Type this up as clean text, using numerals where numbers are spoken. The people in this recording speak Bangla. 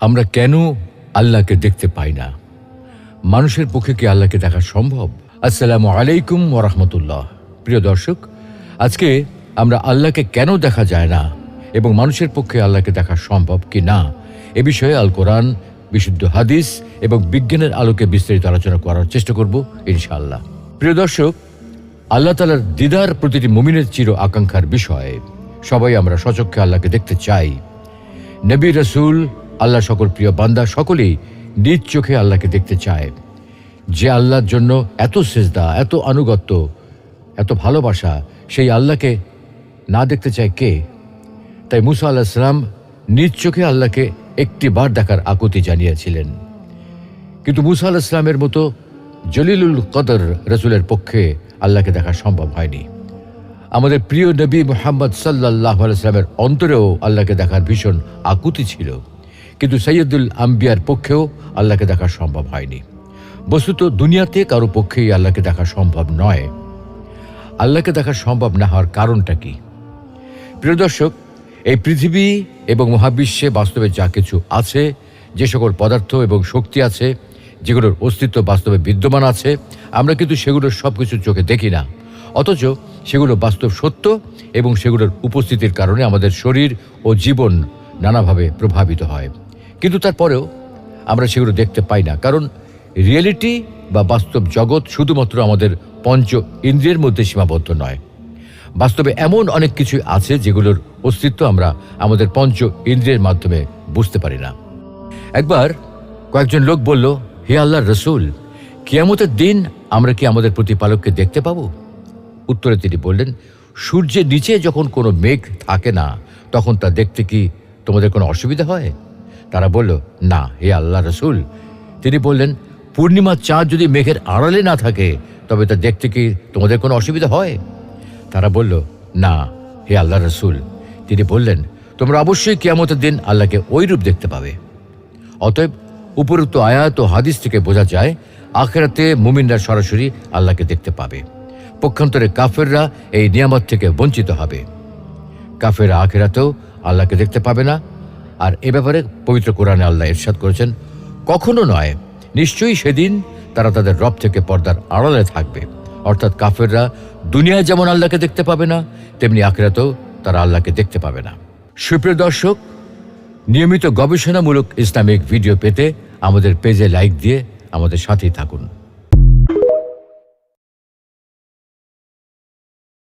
আমরা কেন আল্লাহকে দেখতে পাই না? মানুষের পক্ষে কি আল্লাহকে দেখা সম্ভব? আসসালামু আলাইকুম ওয়া রাহমাতুল্লাহ। প্রিয় দর্শক, আজকে আমরা আল্লাহকে কেন দেখা যায় না এবং মানুষের পক্ষে আল্লাহকে দেখা সম্ভব কি না এ বিষয়ে আল কোরআন, বিশুদ্ধ হাদিস এবং বিজ্ঞানের আলোকে বিস্তারিত আলোচনা করার চেষ্টা করব ইনশাআল্লাহ। প্রিয় দর্শক, আল্লাহ তাআলার দিদার প্রতিটি মুমিনের চির আকাঙ্ক্ষার বিষয়। সবাই আমরা সচক্ষে আল্লাহকে দেখতে চাই। নবী, রাসূল, আল্লাহ সকল প্রিয় বান্দা সকলেই নিজ চোখে আল্লাহকে দেখতে চায়। যে আল্লাহর জন্য এত সিজদা, এত আনুগত্য, এত ভালোবাসা, সেই আল্লাহকে না দেখতে চায় কে? তাই মুসা আলাইহিস সালাম নিজ চোখে আল্লাহকে একটি বার দেখার আকুতি জানিয়েছিলেন। কিন্তু মুসা আলাইহিস সালামের মতো জলিলুল কদর রাসূলের পক্ষে আল্লাহকে দেখা সম্ভব হয়নি। আমাদের প্রিয় নবী মুহাম্মদ সাল্লাল্লাহু আলাইহি ওয়াসাল্লামের অন্তরেও আল্লাহকে দেখার ভীষণ আকুতি ছিল, কিন্তু সৈয়দুল আম্বিয়ার পক্ষেও আল্লাহকে দেখা সম্ভব হয়নি। বস্তুত দুনিয়াতে কারো পক্ষেই আল্লাহকে দেখা সম্ভব নয়। আল্লাহকে দেখা সম্ভব না হওয়ার কারণটা কি? প্রিয় দর্শক, এই পৃথিবী এবং মহাবিশ্বে বাস্তবে যা কিছু আছে, যে সকল পদার্থ এবং শক্তি আছে, যেগুলোর অস্তিত্ব বাস্তবে বিদ্যমান আছে, আমরা কিন্তু সেগুলোর সব কিছু চোখে দেখি না। অথচ সেগুলো বাস্তব সত্য এবং সেগুলোর উপস্থিতির কারণে আমাদের শরীর ও জীবন নানাভাবে প্রভাবিত হয়। কিন্তু তারপরেও আমরা সেগুলো দেখতে পাই না, কারণ রিয়েলিটি বা বাস্তব জগৎ শুধুমাত্র আমাদের পঞ্চ ইন্দ্রিয়ের মধ্যে সীমাবদ্ধ নয়। বাস্তবে এমন অনেক কিছু আছে যেগুলোর অস্তিত্ব আমরা আমাদের পঞ্চ ইন্দ্রিয়ের মাধ্যমে বুঝতে পারি না। একবার কয়েকজন লোক বলল, হে আল্লাহর রাসূল, কিয়ামতের দিন আমরা কি আমাদের প্রতিপালককে দেখতে পাবো? উত্তরে তিনি বললেন, সূর্যের নিচে যখন কোনো মেঘ থাকে না, তখন তা দেখতে কি তোমাদের কোনো অসুবিধা হয়? তারা বলল, না হে আল্লাহ রাসূল। তিনি বললেন, পূর্ণিমার চাঁদ যদি মেঘের আড়ালে না থাকে, তবে তা দেখতে কি তোমাদের কোনো অসুবিধা হয়? তারা বলল, না হে আল্লাহ রাসূল। তিনি বললেন, তোমরা অবশ্যই কিয়ামতের দিন আল্লাহকে ওইরূপ দেখতে পাবে। অতএব উপরোক্ত আয়াত ও হাদিস থেকে বোঝা যায়, আখিরাতে মুমিনরা সরাসরি আল্লাহকে দেখতে পাবে। পক্ষান্তরে কাফেররা এই নিয়ামত থেকে বঞ্চিত হবে। কাফেররা আখিরাতেও আল্লাহকে দেখতে পাবে না। আর এ ব্যাপারে পবিত্র কোরআনে আল্লাহ ইরশাদ করেছেন, কখনো নয়, নিশ্চয়ই সেদিন তারা তাদের রব থেকে পর্দার আড়ালে থাকবে। অর্থাৎ কাফেররা দুনিয়ায় যেমন আল্লাহকে দেখতে পাবে না, তেমনি আখিরাতেও তারা আল্লাহকে দেখতে পাবে না। সুপ্রিয় দর্শক, নিয়মিত গবেষণামূলক ইসলামিক ভিডিও পেতে আমাদের পেজে লাইক দিয়ে আমাদের সাথেই থাকুন।